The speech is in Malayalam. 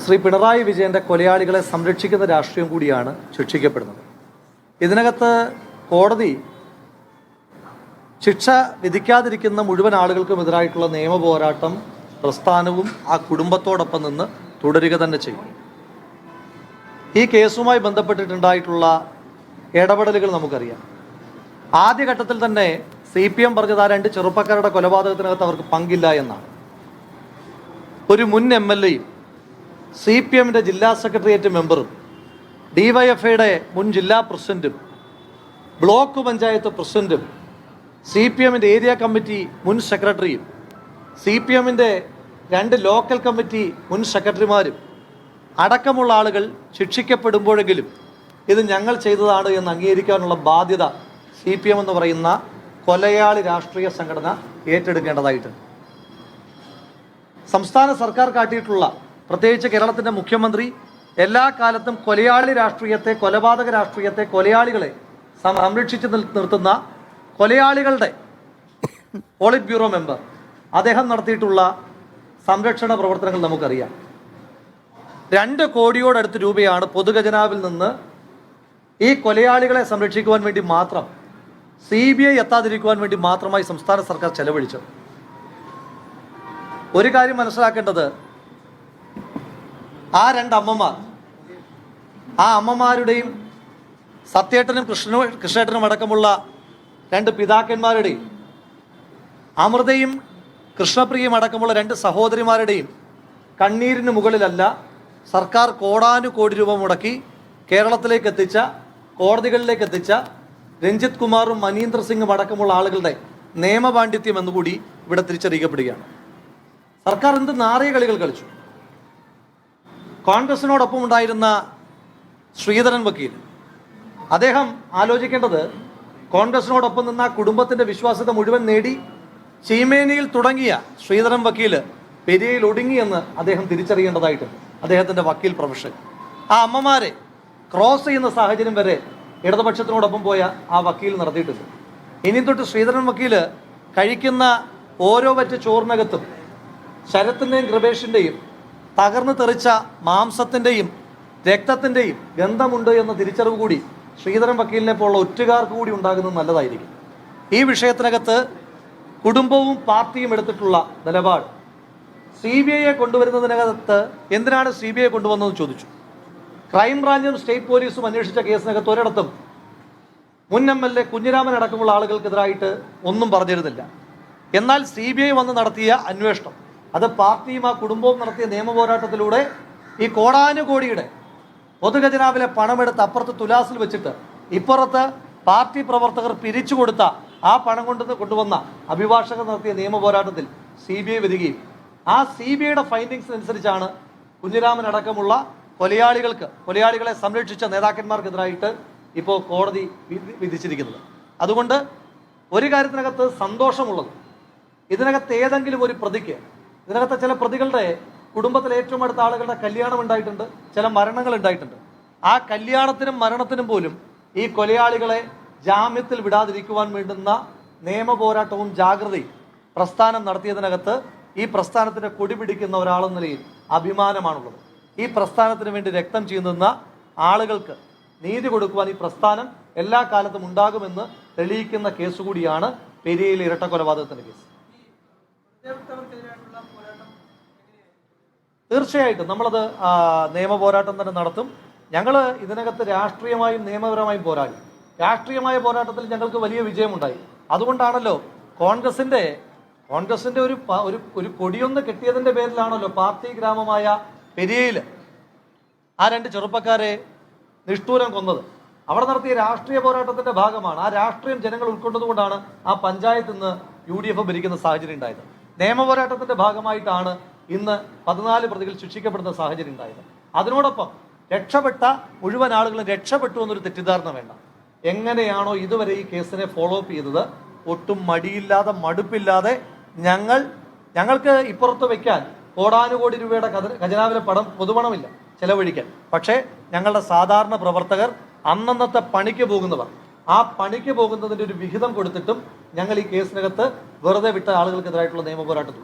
ശ്രീ പിണറായി വിജയൻ്റെ കൊലയാളികളെ സംരക്ഷിക്കുന്ന രാഷ്ട്രീയം കൂടിയാണ് ശിക്ഷിക്കപ്പെടുന്നത്. ഇതിനകത്ത് കോടതി ശിക്ഷ വിധിക്കാതിരിക്കുന്ന മുഴുവൻ ആളുകൾക്കും എതിരായിട്ടുള്ള നിയമ പോരാട്ടം പ്രസ്ഥാനവും ആ കുടുംബത്തോടൊപ്പം നിന്ന് തുടരുക തന്നെ ചെയ്യും. ഈ കേസുമായി ബന്ധപ്പെട്ടിട്ടുണ്ടായിട്ടുള്ള ഇടപെടലുകൾ നമുക്കറിയാം. ആദ്യഘട്ടത്തിൽ തന്നെ CPM പറഞ്ഞത് ആ 2 ചെറുപ്പക്കാരുടെ കൊലപാതകത്തിനകത്ത് അവർക്ക് പങ്കില്ല എന്നാണ്. ഒരു മുൻ MLAയും CPMൻ്റെ ജില്ലാ സെക്രട്ടേറിയറ്റ് മെമ്പറും DYFIയുടെ മുൻ ജില്ലാ പ്രസിഡന്റും ബ്ലോക്ക് പഞ്ചായത്ത് പ്രസിഡന്റും CPMൻ്റെ ഏരിയ കമ്മിറ്റി മുൻ സെക്രട്ടറിയും CPMൻ്റെ 2 ലോക്കൽ കമ്മിറ്റി മുൻ സെക്രട്ടറിമാരും അടക്കമുള്ള ആളുകൾ ശിക്ഷിക്കപ്പെടുമ്പോഴെങ്കിലും ഇത് ഞങ്ങൾ ചെയ്തതാണ് എന്ന് അംഗീകരിക്കാനുള്ള ബാധ്യത CPM എന്ന് പറയുന്ന കൊലയാളി രാഷ്ട്രീയ സംഘടന ഏറ്റെടുക്കേണ്ടതായിട്ടുണ്ട്. സംസ്ഥാന സർക്കാർ കാട്ടിയിട്ടുള്ള, പ്രത്യേകിച്ച് കേരളത്തിൻ്റെ മുഖ്യമന്ത്രി എല്ലാ കാലത്തും കൊലയാളി രാഷ്ട്രീയത്തെ, കൊലപാതക രാഷ്ട്രീയത്തെ, കൊലയാളികളെ സംരക്ഷിച്ച് നിർത്തുന്ന കൊലയാളികളുടെ പോളിറ്റ് ബ്യൂറോ മെമ്പർ അദ്ദേഹം നടത്തിയിട്ടുള്ള സംരക്ഷണ പ്രവർത്തനങ്ങൾ നമുക്കറിയാം. 2 കോടിയോടടുത്ത് രൂപയാണ് പൊതുഖജനാവിൽ നിന്ന് ഈ കൊലയാളികളെ സംരക്ഷിക്കുവാൻ വേണ്ടി മാത്രം, CBI എത്താതിരിക്കുവാൻ വേണ്ടി മാത്രമായി സംസ്ഥാന സർക്കാർ ചെലവഴിച്ചത്. ഒരു കാര്യം മനസ്സിലാക്കേണ്ടത്, ആ 2 അമ്മമാർ, ആ അമ്മമാരുടെയും സത്യേട്ടനും കൃഷ്ണേട്ടനും അടക്കമുള്ള 2 പിതാക്കന്മാരുടെയും അമൃതയും കൃഷ്ണപ്രിയയും അടക്കമുള്ള 2 സഹോദരിമാരുടെയും കണ്ണീരിന് മുകളിലല്ല സർക്കാർ കോടാനുകോടി രൂപ മുടക്കി കേരളത്തിലേക്ക് എത്തിച്ച, കോടതികളിലേക്ക് എത്തിച്ച രഞ്ജിത്ത് കുമാറും മനീന്ദർ സിംഗും അടക്കമുള്ള ആളുകളുടെ നിയമപാണ്ഡിത്യം എന്നുകൂടി ഇവിടെ തിരിച്ചറിയിക്കപ്പെടുകയാണ്. സർക്കാർ എന്ത് നാറിയ കളികൾ കളിച്ചു. കോൺഗ്രസിനോടൊപ്പം ഉണ്ടായിരുന്ന ശ്രീധരൻ വക്കീൽ, അദ്ദേഹം ആലോചിക്കേണ്ടത്, കോൺഗ്രസിനോടൊപ്പം നിന്ന കുടുംബത്തിൻ്റെ വിശ്വാസ്യത മുഴുവൻ നേടി ചീമേനിയിൽ തുടങ്ങിയ ശ്രീധരൻ വക്കീൽ പെരിയയിൽ ഒടുങ്ങിയെന്ന് അദ്ദേഹം തിരിച്ചറിയേണ്ടതായിട്ടുണ്ട്. അദ്ദേഹത്തിൻ്റെ വക്കീൽ പ്രൊഫഷൻ ആ അമ്മമാരെ ക്രോസ് ചെയ്യുന്ന സാഹചര്യം വരെ ഇടതുപക്ഷത്തിനോടൊപ്പം പോയ ആ വക്കീൽ നടത്തിയിട്ടുണ്ട്. ഇനി തൊട്ട് ശ്രീധരൻ വക്കീൽ കഴിക്കുന്ന ഓരോ വറ്റ് ചോറിനകത്തും ശരത്തിൻ്റെയും കൃപേഷിൻ്റെയും തകർന്നു തെറിച്ച മാംസത്തിൻ്റെയും രക്തത്തിൻ്റെയും ഗന്ധമുണ്ട് എന്ന തിരിച്ചറിവ് കൂടി ശ്രീധരൻ വക്കീലിനെ പോലുള്ള ഒറ്റുകാർക്ക് കൂടി ഉണ്ടാകുന്നത് നല്ലതായിരിക്കും. ഈ വിഷയത്തിനകത്ത് കുടുംബവും പാർട്ടിയും എടുത്തിട്ടുള്ള നിലപാട്, CBIയെ കൊണ്ടുവരുന്നതിനകത്ത് എന്തിനാണ് CBI കൊണ്ടുവന്നതെന്ന് ചോദിച്ചു. ക്രൈംബ്രാഞ്ചും സ്റ്റേറ്റ് പോലീസും അന്വേഷിച്ച കേസിനകത്ത് ഒരിടത്തും മുൻ MLA കുഞ്ഞിരാമൻ അടക്കമുള്ള ആളുകൾക്കെതിരായിട്ട് ഒന്നും പറഞ്ഞിരുന്നില്ല. എന്നാൽ CBI വന്ന് നടത്തിയ അന്വേഷണം, അത് പാർട്ടിയും ആ കുടുംബവും നടത്തിയ നിയമ പോരാട്ടത്തിലൂടെ ഈ കോടാനുകോടിയുടെ പൊതുഖജനാവിലെ പണമെടുത്ത് അപ്പുറത്ത് തുലാസിൽ വെച്ചിട്ട് ഇപ്പുറത്ത് പാർട്ടി പ്രവർത്തകർ പിരിച്ചു കൊടുത്ത ആ പണം കൊണ്ടുവന്ന അഭിഭാഷകർ നടത്തിയ നിയമ പോരാട്ടത്തിൽ CBI വരികയും ആ CBIയുടെ ഫൈൻഡിങ്സിനനുസരിച്ചാണ് കുഞ്ഞിരാമൻ അടക്കമുള്ള കൊലയാളികളെ സംരക്ഷിച്ച നേതാക്കന്മാർക്കെതിരായിട്ട് ഇപ്പോൾ കോടതി വിധിച്ചിരിക്കുന്നത്. അതുകൊണ്ട് ഒരു കാര്യത്തിനകത്ത് സന്തോഷമുള്ളത്, ഇതിനകത്ത് ഏതെങ്കിലും ഒരു പ്രതിക്ക്, ഇതിനകത്ത് ചില പ്രതികളുടെ കുടുംബത്തിലെ ഏറ്റവും അടുത്ത ആളുകളുടെ കല്യാണം ഉണ്ടായിട്ടുണ്ട്, ചില മരണങ്ങൾ ഉണ്ടായിട്ടുണ്ട്. ആ കല്യാണത്തിനും മരണത്തിനും പോലും ഈ കൊലയാളികളെ ജാമ്യത്തിൽ വിടാതിരിക്കുവാൻ വേണ്ടുന്ന നിയമ പോരാട്ടവും ജാഗ്രതയും പ്രസ്ഥാനം നടത്തിയതിനകത്ത് ഈ പ്രസ്ഥാനത്തിൻ്റെ കൊടി പിടിക്കുന്ന ഒരാളെന്ന നിലയിൽ അഭിമാനമാണുള്ളത്. ഈ പ്രസ്ഥാനത്തിന് വേണ്ടി രക്തം ചീന്തുന്ന ആളുകൾക്ക് നീതി കൊടുക്കുവാൻ ഈ പ്രസ്ഥാനം എല്ലാ കാലത്തും ഉണ്ടാകുമെന്ന് തെളിയിക്കുന്ന കേസ് കൂടിയാണ് പെരിയയിലെ ഇരട്ട കൊലപാതകത്തിൻ്റെ കേസ്. തീർച്ചയായിട്ടും നമ്മളത് നിയമ പോരാട്ടം തന്നെ നടത്തും. ഞങ്ങൾ ഇതിനകത്ത് രാഷ്ട്രീയമായും നിയമപരമായും പോരാടി. രാഷ്ട്രീയമായ പോരാട്ടത്തിൽ ഞങ്ങൾക്ക് വലിയ വിജയമുണ്ടായി. അതുകൊണ്ടാണല്ലോ കോൺഗ്രസിൻ്റെ ഒരു കൊടിയൊന്ന് കെട്ടിയതിൻ്റെ പേരിലാണല്ലോ പാർട്ടി ഗ്രാമമായ പെരിയയിൽ ആ 2 ചെറുപ്പക്കാരെ നിഷ്ഠൂരം കൊന്നത്. അവിടെ നടത്തിയ രാഷ്ട്രീയ പോരാട്ടത്തിൻ്റെ ഭാഗമാണ്. ആ രാഷ്ട്രീയം ജനങ്ങൾ ഉൾക്കൊണ്ടതുകൊണ്ടാണ് ആ പഞ്ചായത്ത് ഇന്ന് UDF ഭരിക്കുന്ന സാഹചര്യം ഉണ്ടായത്. നിയമ പോരാട്ടത്തിൻ്റെ ഭാഗമായിട്ടാണ് ഇന്ന് 14 പ്രതികൾ ശിക്ഷിക്കപ്പെടുന്ന സാഹചര്യം ഉണ്ടായത്. അതിനോടൊപ്പം രക്ഷപ്പെട്ട മുഴുവൻ ആളുകളും രക്ഷപ്പെട്ടു എന്നൊരു തെറ്റിദ്ധാരണ വേണ്ട. എങ്ങനെയാണോ ഇതുവരെ ഈ കേസിനെ ഫോളോ അപ്പ് ചെയ്തത്, ഒട്ടും മടിയില്ലാതെ മടുപ്പില്ലാതെ ഞങ്ങൾക്ക് ഇപ്പുറത്ത് വയ്ക്കാൻ കോടാനുകോടി രൂപയുടെ ഖജനാവിലെ പൊതുപണമില്ല ചെലവഴിക്കാൻ. പക്ഷേ ഞങ്ങളുടെ സാധാരണ പ്രവർത്തകർ, അന്നന്നത്തെ പണിക്ക് പോകുന്നവർ, ആ പണിക്ക് പോകുന്നതിൻ്റെ ഒരു വിഹിതം കൊടുത്തിട്ടും ഞങ്ങൾ ഈ കേസിനകത്ത് വെറുതെ വിട്ട ആളുകൾക്കെതിരായിട്ടുള്ള നിയമ പോരാട്ടത്തിൽ